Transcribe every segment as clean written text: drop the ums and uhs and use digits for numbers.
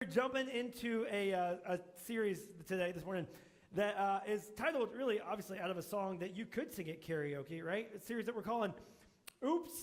We're jumping into a series this morning, that is titled, really, obviously, out of a song that you could sing at karaoke, right? A series that we're calling Oops,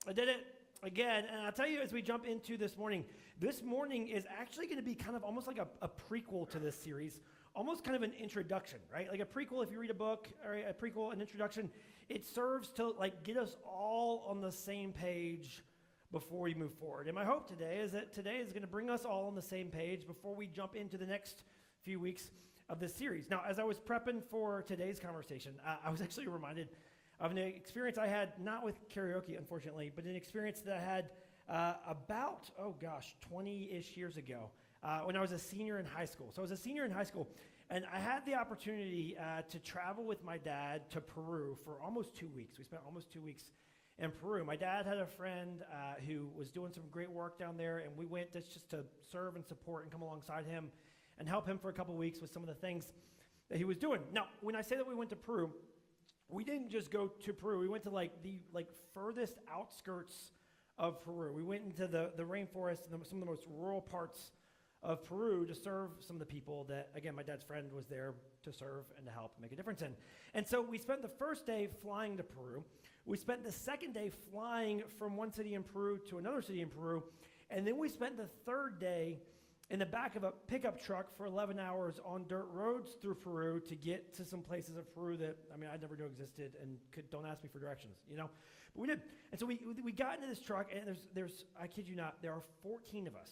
I Did It Again. And I'll tell you, as we jump into this morning is actually going to be kind of almost like a prequel to this series, almost kind of an introduction, right? Like a prequel, if you read a book, or a prequel, an introduction, it serves to like get us all on the same page before we move forward. And my hope today is that today is going to bring us all on the same page before we jump into the next few weeks of this series. Now, as I was prepping for today's conversation, I was actually reminded of an experience I had, not with karaoke, unfortunately, but an experience that I had about, 20-ish years ago when I was a senior in high school. So I was a senior in high school, and I had the opportunity to travel with my dad to Peru for almost 2 weeks. We spent almost 2 weeks in Peru. My dad had a friend who was doing some great work down there, and we went just to serve and support and come alongside him and help him for a couple of weeks with some of the things that he was doing. Now, when I say that we went to Peru, we didn't just go to Peru. We went to the furthest outskirts of Peru. We went into the rainforest and some of the most rural parts of Peru to serve some of the people that, again, my dad's friend was there to serve and to help make a difference in. And so we spent the first day flying to Peru. We spent the second day flying from one city in Peru to another city in Peru. And then we spent the third day in the back of a pickup truck for 11 hours on dirt roads through Peru to get to some places of Peru that, I never knew existed and don't ask me for directions, But we did. And so we got into this truck, and there's I kid you not, there are 14 of us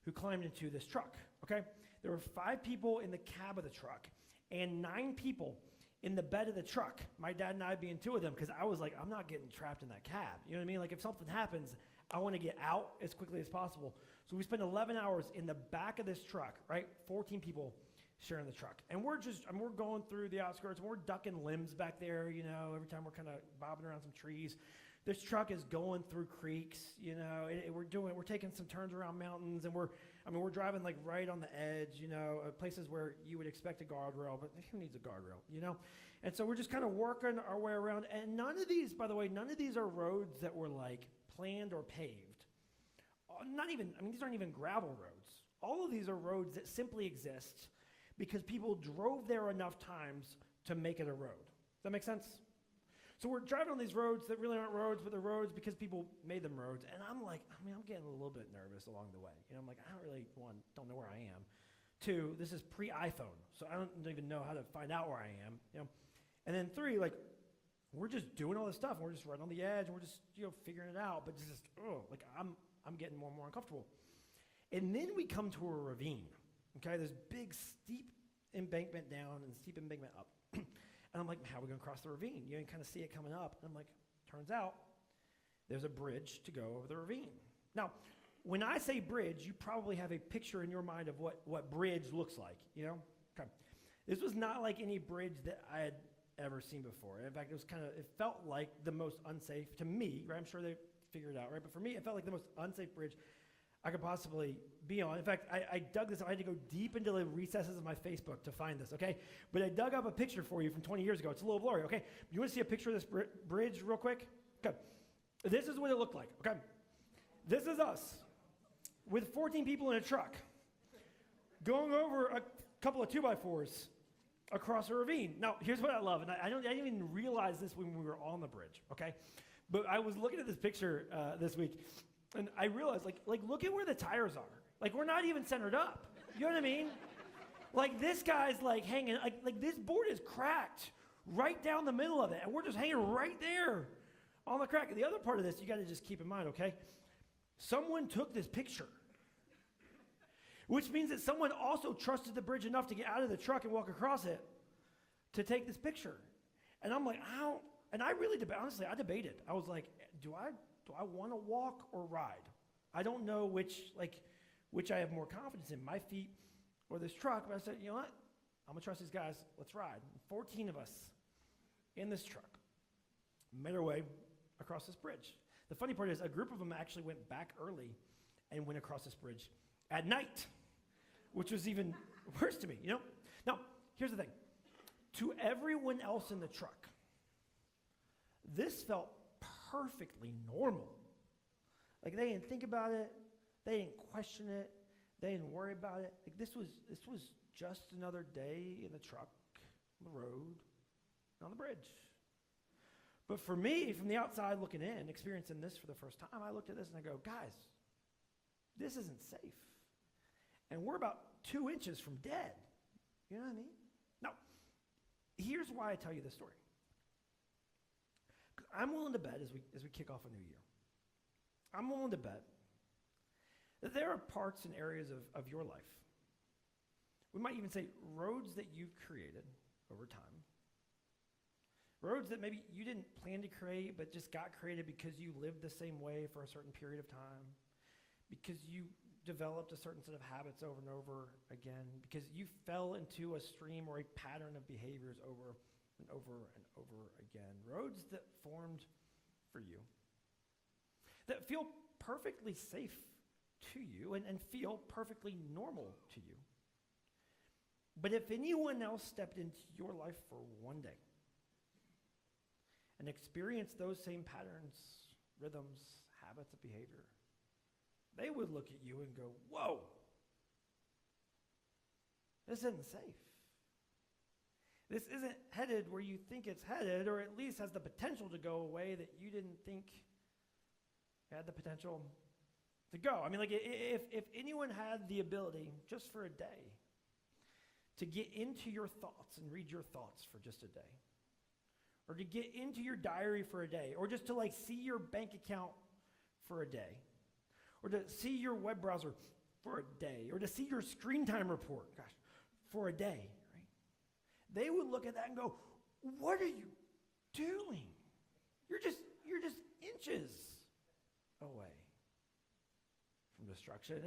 who climbed into this truck, okay? There were 5 people in the cab of the truck and 9 people in the bed of the truck, my dad and I being 2 of them, because I was like, I'm not getting trapped in that cab. You know what I mean? Like, if something happens, I want to get out as quickly as possible. So we spent 11 hours in the back of this truck, right? 14 people sharing the truck. And we're going through the outskirts, and we're ducking limbs back there, every time we're kind of bobbing around some trees. This truck is going through creeks, we're taking some turns around mountains, and we're driving like right on the edge, places where you would expect a guardrail, but who needs a guardrail, And so we're just kind of working our way around. And none of these are roads that were like planned or paved. These aren't even gravel roads. All of these are roads that simply exist because people drove there enough times to make it a road. Does that make sense? So we're driving on these roads that really aren't roads, but they're roads because people made them roads. And I'm like, I'm getting a little bit nervous along the way. I'm like, I don't really, don't know where I am. 2, this is pre-iPhone, so I don't even know how to find out where I am. And then 3, we're just doing all this stuff. And we're just right on the edge, and we're just, figuring it out. But I'm getting more and more uncomfortable. And then we come to a ravine, okay? There's big, steep embankment down and steep embankment up. And I'm like, how are we going to cross the ravine? You can kind of see it coming up. And I'm like, turns out there's a bridge to go over the ravine. Now, when I say bridge, you probably have a picture in your mind of what bridge looks like, Okay. This was not like any bridge that I had ever seen before. In fact, it felt like the most unsafe to me, right? I'm sure they figured it out, right? But for me, it felt like the most unsafe bridge I could possibly be on. In fact, I dug this. I had to go deep into the recesses of my Facebook to find this, okay? But I dug up a picture for you from 20 years ago. It's a little blurry, okay? You want to see a picture of this bridge real quick? Okay. This is what it looked like, okay? This is us with 14 people in a truck going over a couple of 2x4s across a ravine. Now, here's what I love, and I didn't even realize this when we were on the bridge, okay? But I was looking at this picture this week, and I realized, look at where the tires are. We're not even centered up. You know what I mean? This guy's, hanging, this board is cracked right down the middle of it, and we're just hanging right there on the crack. The other part of this, you got to just keep in mind, okay? Someone took this picture, which means that someone also trusted the bridge enough to get out of the truck and walk across it to take this picture. And I'm like, and I really honestly, I debated. I was like, do I want to walk or ride? I don't know which I have more confidence in, my feet or this truck. But I said, you know what? I'm going to trust these guys. Let's ride. 14 of us in this truck made our way across this bridge. The funny part is a group of them actually went back early and went across this bridge at night, which was even worse to me, Now, here's the thing. To everyone else in the truck, this felt perfectly normal. They didn't think about it. They didn't question it. They didn't worry about it. Like this was just another day in the truck, on the road, on the bridge. But for me, from the outside looking in, experiencing this for the first time, I looked at this and I go, guys, this isn't safe. And we're about 2 inches from dead. You know what I mean? Now, here's why I tell you this story. 'Cause I'm willing to bet as we kick off a new year, I'm willing to bet that there are parts and areas of your life, we might even say roads that you've created over time, roads that maybe you didn't plan to create but just got created because you lived the same way for a certain period of time, because you developed a certain set of habits over and over again, because you fell into a stream or a pattern of behaviors over and over and over again. Roads that formed for you, that feel perfectly safe to you and feel perfectly normal to you. But if anyone else stepped into your life for one day and experienced those same patterns, rhythms, habits of behavior, they would look at you and go, whoa, this isn't safe. This isn't headed where you think it's headed, or at least has the potential to go a way that you didn't think had the potential to go. I mean, like if anyone had the ability just for a day to get into your thoughts and read your thoughts for just a day, or to get into your diary for a day, or just to like see your bank account for a day, or to see your web browser for a day, or to see your screen time report, gosh, for a day, right? They would look at that and go, what are you doing? You're just inches away from destruction.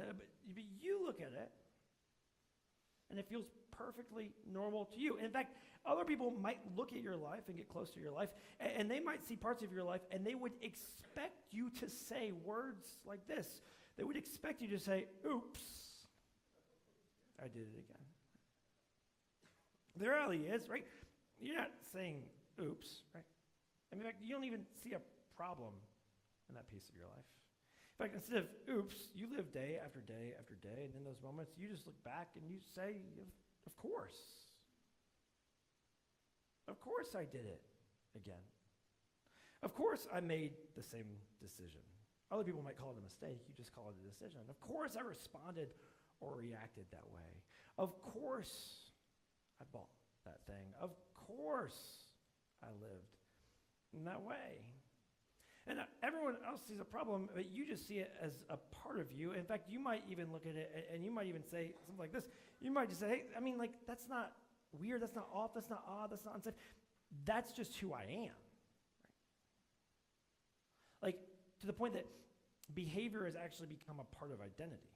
But you look at it, and it feels perfectly normal to you. In fact, other people might look at your life and get close to your life, and they might see parts of your life, and they would expect you to say words like this. They would expect you to say, oops, I did it again. The reality is, right, you're not saying oops, right? I mean, in fact, you don't even see a problem in that piece of your life. In fact, instead of oops, you live day after day after day, and in those moments, you just look back and you say, of course. Of course I did it again. Of course I made the same decision. Other people might call it a mistake. You just call it a decision. Of course I responded or reacted that way. Of course I bought that thing. Of course I lived in that way. And everyone else sees a problem, but you just see it as a part of you. In fact, you might even look at it and you might even say something like this. You might just say, hey, I mean, like, that's not weird, that's not off, that's not odd, that's not unsafe. That's just who I am. Right? Like, to the point that behavior has actually become a part of identity.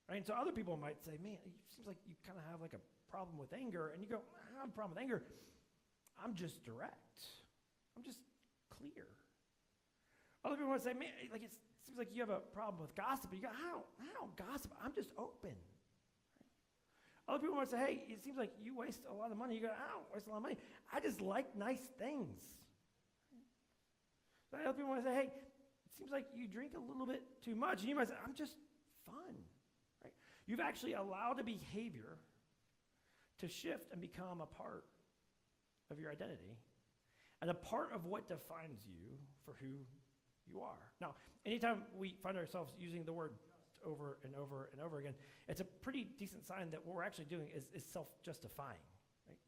Right? And so other people might say, man, it seems like you kind of have like a problem with anger. And you go, I don't have a problem with anger. I'm just direct. I'm just clear. Other people might say, man, like it seems like you have a problem with gossip. You go, I don't gossip. I'm just open. Right? Other people might say, hey, it seems like you waste a lot of money. You go, I don't waste a lot of money. I just like nice things. Right? Other people might say, hey, it seems like you drink a little bit too much. And you might say, I'm just fun. Right? You've actually allowed a behavior to shift and become a part of your identity and a part of what defines you for who you are. Now, anytime we find ourselves using the word over and over and over again, it's a pretty decent sign that what we're actually doing is self-justifying, right?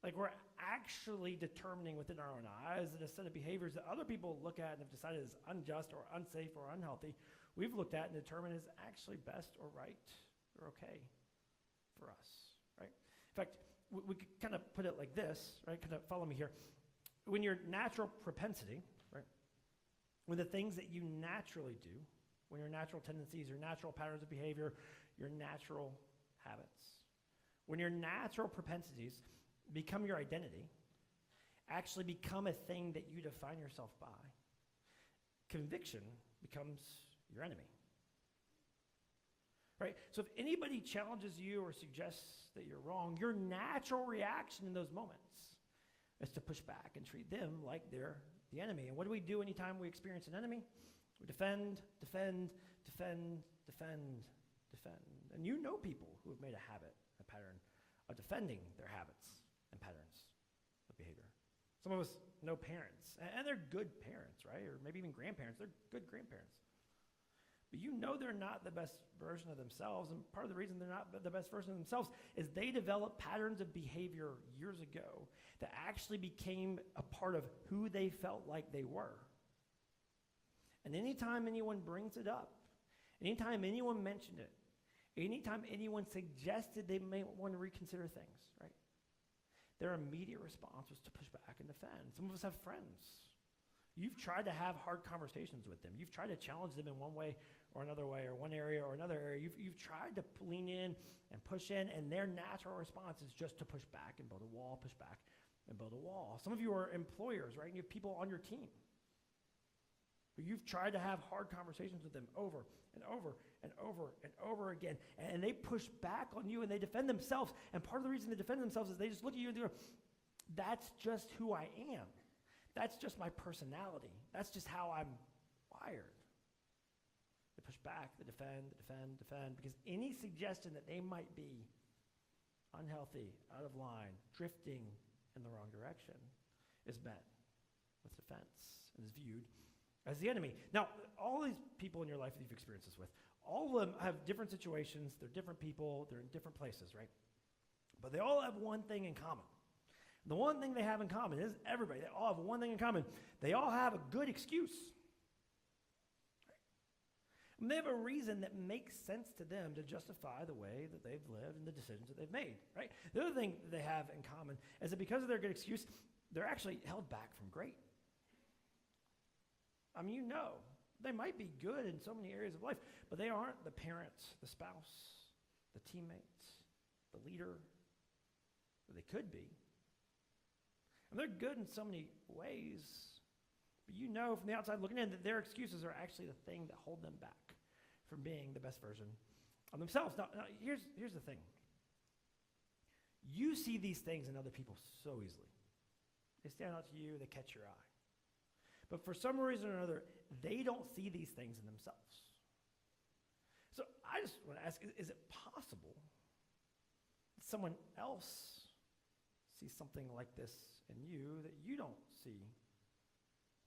Like we're actually determining within our own eyes that a set of behaviors that other people look at and have decided is unjust or unsafe or unhealthy, we've looked at and determined is actually best or right or okay for us, right? In fact, we could kind of put it like this, right? Kind of follow me here. When your natural propensity, right? When the things that you naturally do, when your natural tendencies, your natural patterns of behavior, your natural habits, when your natural propensities become your identity, actually become a thing that you define yourself by, conviction becomes your enemy. Right? So if anybody challenges you or suggests that you're wrong, your natural reaction in those moments is to push back and treat them like they're the enemy. And what do we do anytime we experience an enemy? We defend, defend, defend, defend, defend. And you know people who have made a habit, a pattern of defending their habits and patterns of behavior. Some of us know parents, and they're good parents, right? Or maybe even grandparents. They're good grandparents. But you know they're not the best version of themselves, and part of the reason they're not the best version of themselves is they developed patterns of behavior years ago that actually became a part of who they felt like they were. And anytime anyone brings it up, anytime anyone mentioned it, anytime anyone suggested they may want to reconsider things, right? Their immediate response was to push back and defend. Some of us have friends. You've tried to have hard conversations with them. You've tried to challenge them in one way, or one area or another area. You've tried to lean in and push in, and their natural response is just to push back and build a wall, push back and build a wall. Some of you are employers, right? And you have people on your team. But you've tried to have hard conversations with them over and over and over and over again. And they push back on you and they defend themselves. And part of the reason they defend themselves is they just look at you and go, that's just who I am. That's just my personality. That's just how I'm wired. They push back, they defend, because any suggestion that they might be unhealthy, out of line, drifting in the wrong direction is met with defense and is viewed as the enemy. Now, all these people in your life that you've experienced this with, all of them have different situations, they're different people, they're in different places, right? But they all have one thing in common. The one thing they have in common is everybody, they all have one thing in common. They all have a good excuse. And they have a reason that makes sense to them to justify the way that they've lived and the decisions that they've made, right? The other thing that they have in common is that because of their good excuse, they're actually held back from great. I mean, you know, they might be good in so many areas of life, but they aren't the parents, the spouse, the teammates, the leader that they could be. And they're good in so many ways, but you know from the outside looking in that their excuses are actually the thing that hold them back from being the best version of themselves. Now here's the thing. You see these things in other people so easily. They stand out to you, they catch your eye. But for some reason or another, they don't see these things in themselves. So I just want to ask, is it possible that someone else sees something like this in you that you don't see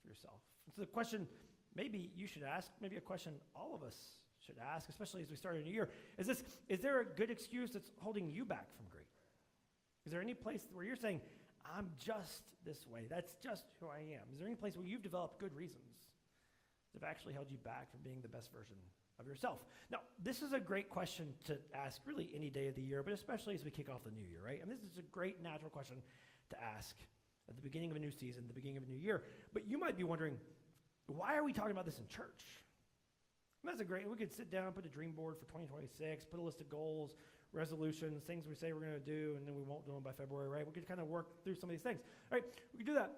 for yourself? And so the question maybe you should ask, maybe a question all of us should ask, especially as we start a new year, is there a good excuse that's holding you back from great? Is there any place where you're saying, I'm just this way, that's just who I am? Is there any place where you've developed good reasons that have actually held you back from being the best version of yourself? Now, this is a great question to ask really any day of the year, but especially as we kick off the new year, right? And this is a great natural question to ask at the beginning of a new season, the beginning of a new year. But you might be wondering, why are we talking about this in church? And that's we could sit down, put a dream board for 2026, put a list of goals, resolutions, things we say we're going to do, and then we won't do them by February, right? We could kind of work through some of these things, right? We could do that.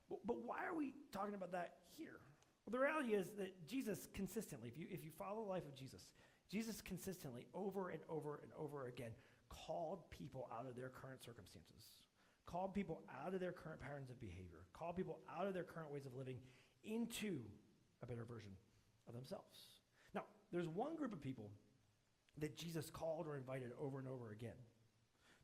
But why are we talking about that here? Well, the reality is that Jesus consistently, if you follow the life of Jesus consistently, over and over and over again, called people out of their current circumstances, called people out of their current patterns of behavior, called people out of their current ways of living into a better version of themselves. Now, there's one group of people that Jesus called or invited over and over again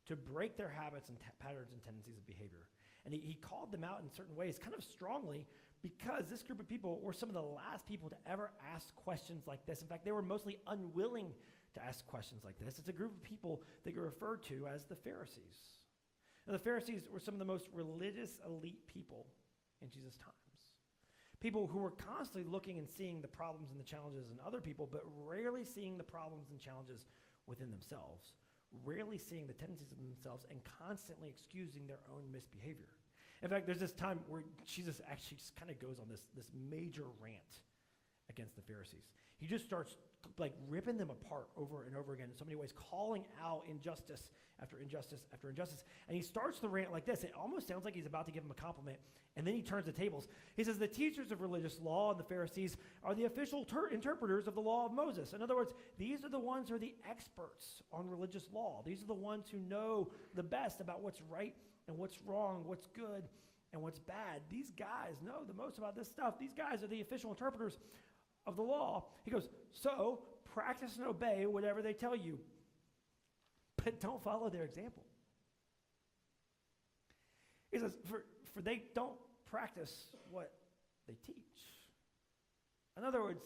to break their habits and patterns and tendencies of behavior. And he called them out in certain ways, kind of strongly, because this group of people were some of the last people to ever ask questions like this. In fact, they were mostly unwilling to ask questions like this. It's a group of people that get referred to as the Pharisees. Now, the Pharisees were some of the most religious elite people in Jesus' times. People who were constantly looking and seeing the problems and the challenges in other people, but rarely seeing the problems and challenges within themselves, rarely seeing the tendencies of themselves, and constantly excusing their own misbehavior. In fact, there's this time where Jesus actually just kind of goes on this major rant against the Pharisees. He just starts like ripping them apart over and over again in so many ways, calling out injustice after injustice after injustice. And he starts the rant like this. It almost sounds like he's about to give them a compliment, and then he turns the tables. He says, the teachers of religious law and the Pharisees are the official interpreters of the law of Moses. In other words, these are the ones who are the experts on religious law. These are the ones who know the best about what's right and what's wrong, what's good and what's bad. These guys know the most about this stuff. These guys are the official interpreters of the law. He goes, so practice and obey whatever they tell you, but don't follow their example. He says, for they don't practice what they teach. In other words,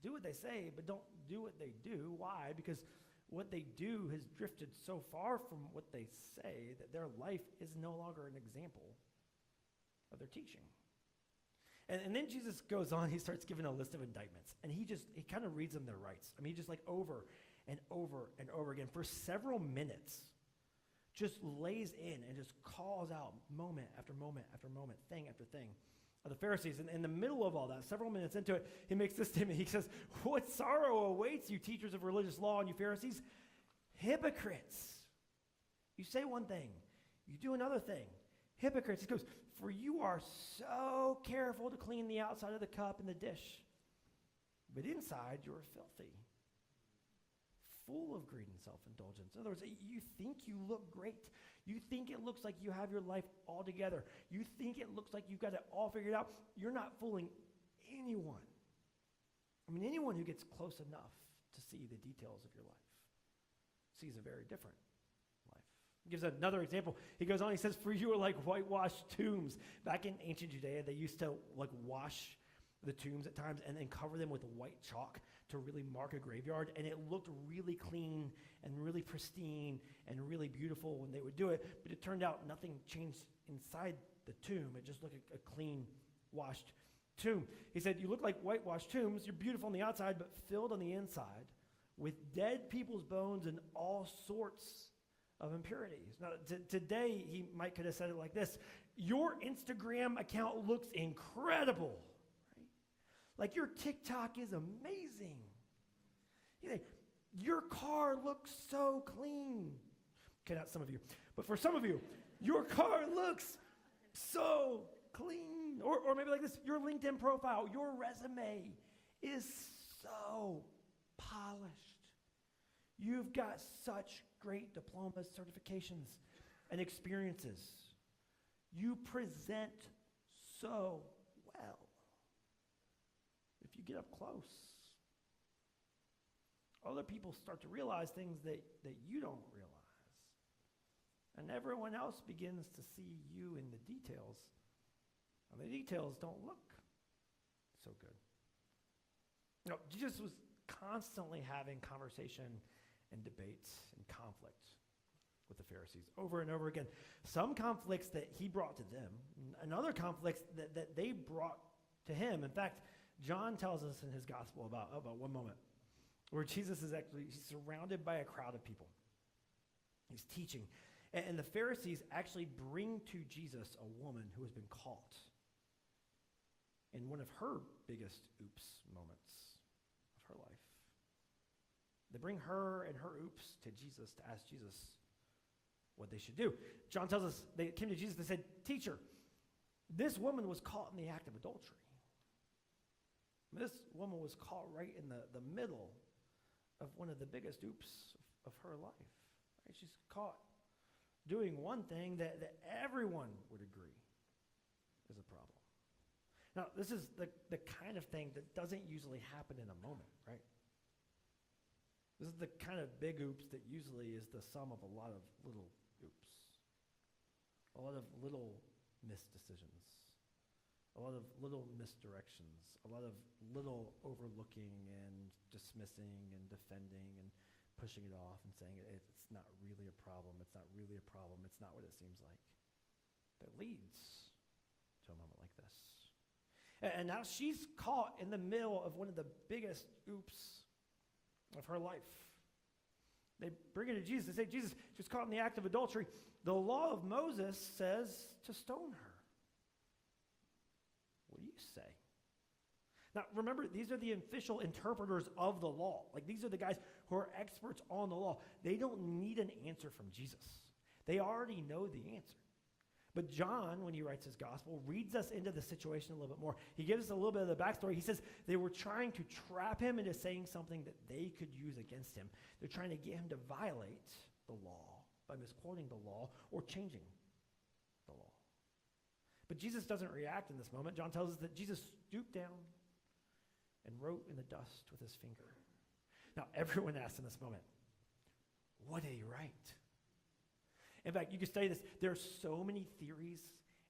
do what they say, but don't do what they do. Why? Because what they do has drifted so far from what they say that their life is no longer an example of their teaching. And then Jesus goes on, he starts giving a list of indictments, and he kind of reads them their rights. I mean, he just like over and over and over again for several minutes just lays in and just calls out moment after moment after moment, thing after thing of the Pharisees. And in the middle of all that, several minutes into it, he makes this statement. He says, "What sorrow awaits you, teachers of religious law, and you Pharisees? Hypocrites! You say one thing, you do another thing. Hypocrites." He goes, "For you are so careful to clean the outside of the cup and the dish, but inside you are filthy, full of greed and self-indulgence." In other words, you think you look great. You think it looks like you have your life all together. You think it looks like you've got it all figured out. You're not fooling anyone. I mean, anyone who gets close enough to see the details of your life sees a very different life. He gives another example. He goes on, he says, "For you are like whitewashed tombs." Back in ancient Judea, they used to like wash the tombs at times and then cover them with white chalk to really mark a graveyard, and it looked really clean and really pristine and really beautiful when they would do it, but it turned out nothing changed inside the tomb. It just looked like a clean, washed tomb. He said, "You look like whitewashed tombs. You're beautiful on the outside, but filled on the inside with dead people's bones and all sorts of impurities." Now, today, he could have said it like this: "Your Instagram account looks incredible. Like your TikTok is amazing. Your car looks so clean." Okay, not some of you, but for some of you, your car looks so clean. Or maybe like this: your LinkedIn profile, your resume is so polished. You've got such great diplomas, certifications, and experiences. You present so well. If you get up close, other people start to realize things that you don't realize. And everyone else begins to see you in the details. And the details don't look so good. You know, Jesus was constantly having conversation and debates and conflict with the Pharisees over and over again. Some conflicts that he brought to them, and other conflicts that they brought to him. In fact, John tells us in his gospel about one moment where Jesus is he's surrounded by a crowd of people. He's teaching. And the Pharisees actually bring to Jesus a woman who has been caught in one of her biggest oops moments of her life. They bring her and her oops to Jesus to ask Jesus what they should do. John tells us they came to Jesus and said, "Teacher, this woman was caught in the act of adultery." This woman was caught right in the middle of one of the biggest oops of her life. Right? She's caught doing one thing that everyone would agree is a problem. Now, this is the kind of thing that doesn't usually happen in a moment, right? This is the kind of big oops that usually is the sum of a lot of little oops. A lot of little missed decisions. A lot of little misdirections, a lot of little overlooking and dismissing and defending and pushing it off and saying it's not really a problem, it's not really a problem, it's not what it seems like. That leads to a moment like this. And now she's caught in the middle of one of the biggest oops of her life. They bring her to Jesus. They say, "Jesus, she's caught in the act of adultery. The law of Moses says to stone her. What do you say?" Now, remember, these are the official interpreters of the law. Like, these are the guys who are experts on the law. They don't need an answer from Jesus. They already know the answer. But John, when he writes his gospel, reads us into the situation a little bit more. He gives us a little bit of the backstory. He says they were trying to trap him into saying something that they could use against him. They're trying to get him to violate the law by misquoting the law or changing the law. But Jesus doesn't react in this moment. John tells us that Jesus stooped down and wrote in the dust with his finger. Now, everyone asks in this moment, what did he write? In fact, you can study this. There are so many theories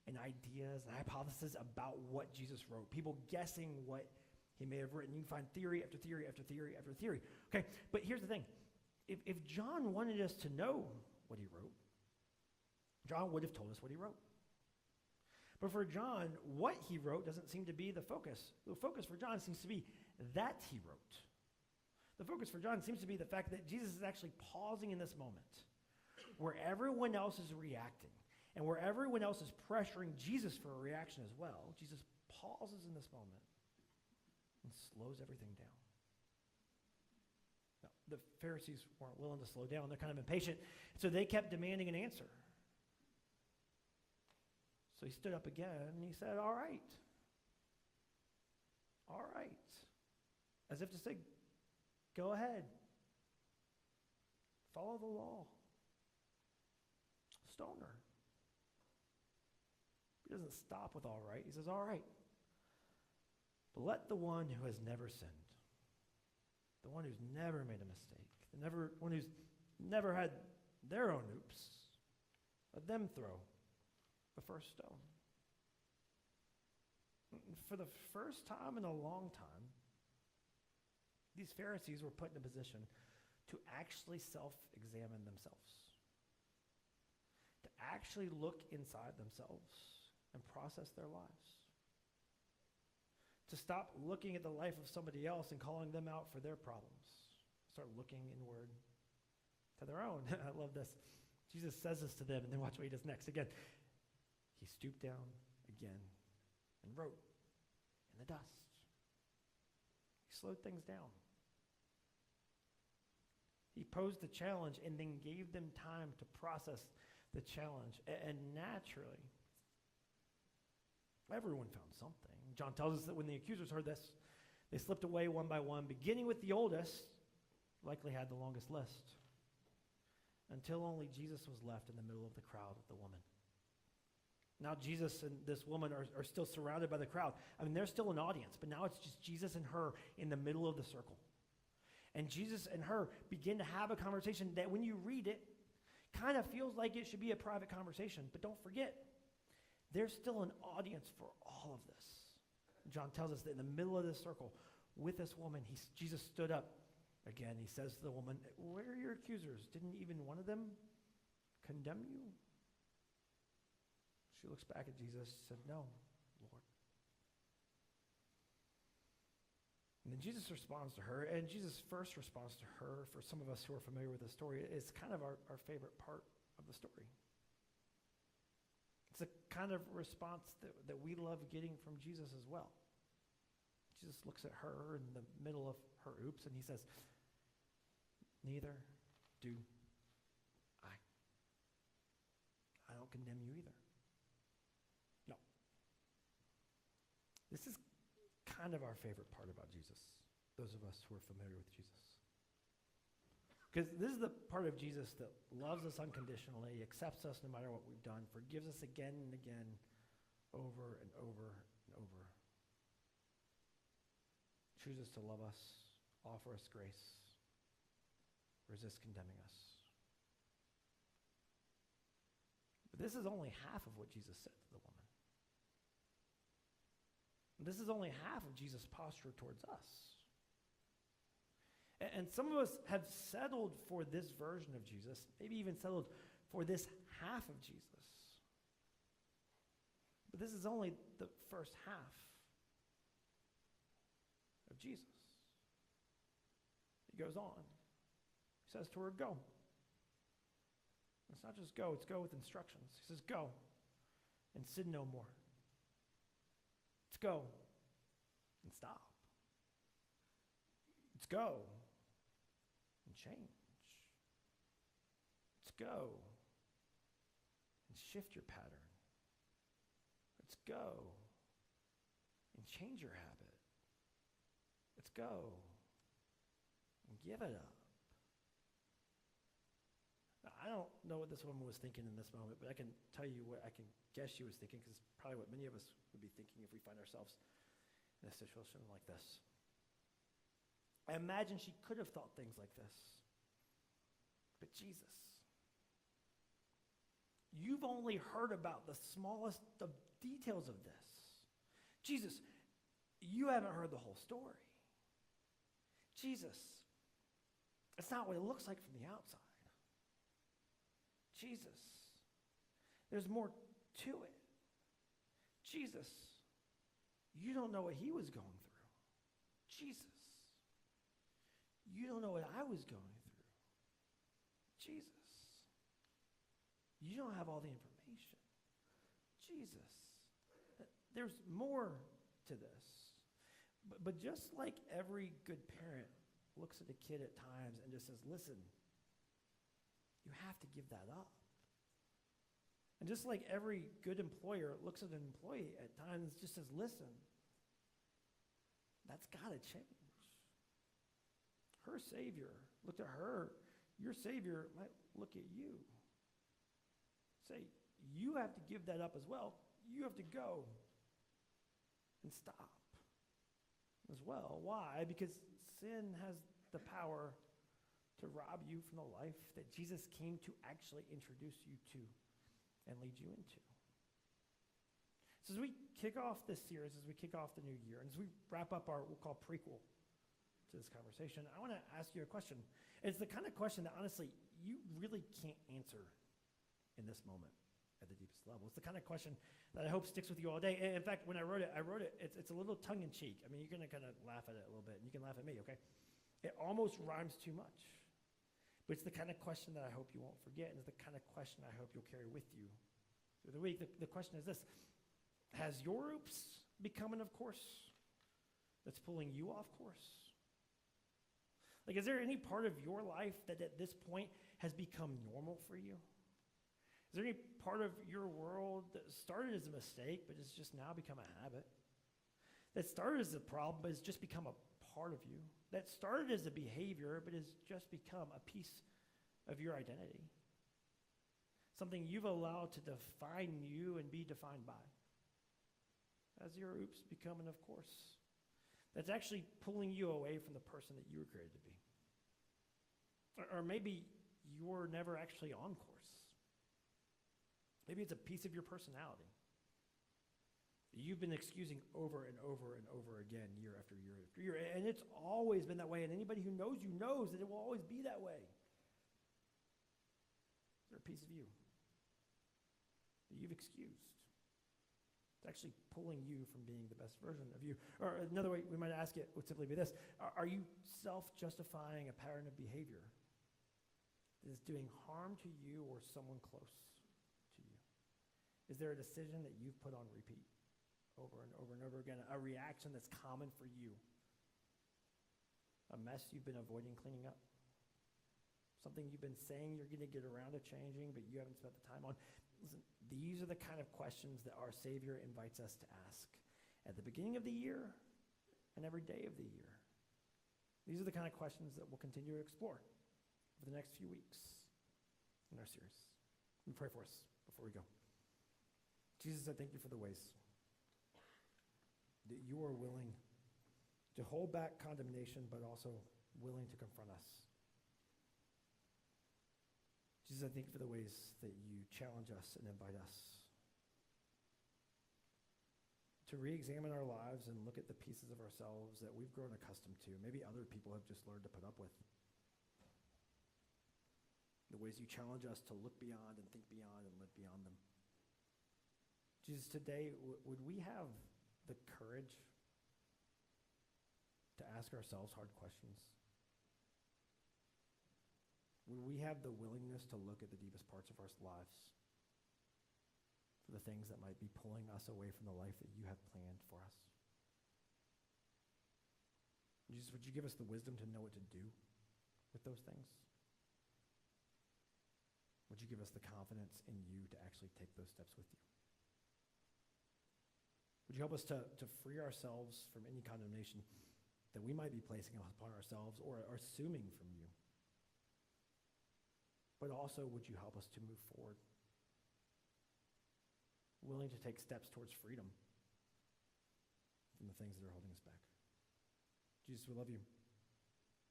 and ideas and hypotheses about what Jesus wrote. People guessing what he may have written. You can find theory after theory after theory after theory. Okay, but here's the thing. If John wanted us to know what he wrote, John would have told us what he wrote. But for John, what he wrote doesn't seem to be the focus. The focus for John seems to be that he wrote. The focus for John seems to be the fact that Jesus is actually pausing in this moment where everyone else is reacting and where everyone else is pressuring Jesus for a reaction as well. Jesus pauses in this moment and slows everything down. Now, the Pharisees weren't willing to slow down. They're kind of impatient, so they kept demanding an answer. So he stood up again and he said, all right. All right. As if to say, go ahead. Follow the law. Stone her. He doesn't stop with all right. He says, all right. But let the one who has never sinned, the one who's never made a mistake, the one who's never had their own oops, let them throw the first stone. For the first time in a long time, these Pharisees were put in a position to actually self-examine themselves, to actually look inside themselves and process their lives, to stop looking at the life of somebody else and calling them out for their problems, start looking inward to their own. I love this. Jesus says this to them, and then watch what he does next. Again, he stooped down again and wrote in the dust. He slowed things down. He posed the challenge and then gave them time to process the challenge. And naturally, everyone found something. John tells us that when the accusers heard this, they slipped away one by one, beginning with the oldest, likely had the longest list, until only Jesus was left in the middle of the crowd with the woman. Now Jesus and this woman are still surrounded by the crowd. I mean, they're still an audience, but now it's just Jesus and her in the middle of the circle. And Jesus and her begin to have a conversation that when you read it, kind of feels like it should be a private conversation. But don't forget, there's still an audience for all of this. John tells us that in the middle of this circle with this woman, Jesus stood up again. He says to the woman, where are your accusers? Didn't even one of them condemn you? She looks back at Jesus and said, no, Lord. And then Jesus responds to her, and Jesus' first response to her, for some of us who are familiar with the story, is kind of our favorite part of the story. It's a kind of response that we love getting from Jesus as well. Jesus looks at her in the middle of her oops, and he says, neither do I. I don't condemn you either. No. This is kind of our favorite part about Jesus, those of us who are familiar with Jesus. Because this is the part of Jesus that loves us unconditionally, accepts us no matter what we've done, forgives us again and again, over and over and over. Chooses to love us, offer us grace, resist condemning us. But this is only half of what Jesus said to the woman. This is only half of Jesus' posture towards us. And some of us have settled for this version of Jesus, maybe even settled for this half of Jesus. But this is only the first half of Jesus. He goes on. He says to her, go. It's not just go, it's go with instructions. He says, go and sin no more. Let's go and stop. Let's go and change. Let's go and shift your pattern. Let's go and change your habit. Let's go and give it up. Now, I don't know what this woman was thinking in this moment, but I can tell you what I can guess she was thinking, because it's probably what many of us would be thinking if we find ourselves in a situation like this. I imagine she could have thought things like this. But Jesus, you've only heard about the smallest of details of this. Jesus, you haven't heard the whole story. Jesus, it's not what it looks like from the outside. Jesus, there's more to it. Jesus, you don't know what he was going through. Jesus, you don't know what I was going through. Jesus, you don't have all the information. Jesus, there's more to this. But just like every good parent looks at a kid at times and just says, listen, you have to give that up. And just like every good employer looks at an employee at times and just says, listen, that's got to change. Her Savior looked at her. Your Savior might look at you. Say, you have to give that up as well. You have to go and stop as well. Why? Because sin has the power to rob you from the life that Jesus came to actually introduce you to and lead you into. So as we kick off this series, as we kick off the new year, and as we wrap up our, we'll call prequel to this conversation, I want to ask you a question. It's the kind of question that honestly you really can't answer in this moment at the deepest level. It's the kind of question that I hope sticks with you all day. And in fact, when I wrote it, it's a little tongue-in-cheek. I mean, you're going to kind of laugh at it a little bit, and you can laugh at me, okay? It almost rhymes too much. But it's the kind of question that I hope you won't forget, and it's the kind of question I hope you'll carry with you through the week. The question is this: has your oops become an of course that's pulling you off course? Like, is there any part of your life that at this point has become normal for you? Is there any part of your world that started as a mistake, but has just now become a habit? That started as a problem, but has just become a part of you? That started as a behavior, but has just become a piece of your identity? Something you've allowed to define you and be defined by? Has your oops become an of course? That's actually pulling you away from the person that you were created to be. Or maybe you were never actually on course. Maybe it's a piece of your personality that you've been excusing over and over and over again, year after year after year. And it's always been that way. And anybody who knows you knows that it will always be that way. Is there a piece of you that you've excused? It's actually pulling you from being the best version of you. Or another way we might ask it would simply be this: are you self-justifying a pattern of behavior that is doing harm to you or someone close to you? Is there a decision that you've put on repeat over and over and over again, a reaction that's common for you, a mess you've been avoiding cleaning up, something you've been saying you're going to get around to changing but you haven't spent the time on? Listen, these are the kind of questions that our Savior invites us to ask at the beginning of the year and every day of the year. These are the kind of questions that we'll continue to explore for the next few weeks in our series. Let me pray for us before we go. Jesus, I thank you for the ways that you are willing to hold back condemnation, but also willing to confront us. Jesus, I thank you for the ways that you challenge us and invite us to re-examine our lives and look at the pieces of ourselves that we've grown accustomed to. Maybe other people have just learned to put up with. The ways you challenge us to look beyond and think beyond and live beyond them. Jesus, today, would we have the courage to ask ourselves hard questions? Would we have the willingness to look at the deepest parts of our lives for the things that might be pulling us away from the life that you have planned for us? Jesus, would you give us the wisdom to know what to do with those things? Would you give us the confidence in you to actually take those steps with you? Would you help us to free ourselves from any condemnation that we might be placing upon ourselves or assuming from you? But also, would you help us to move forward, willing to take steps towards freedom from the things that are holding us back? Jesus, we love you.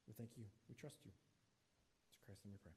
We thank you. We trust you. It's Christ and we pray.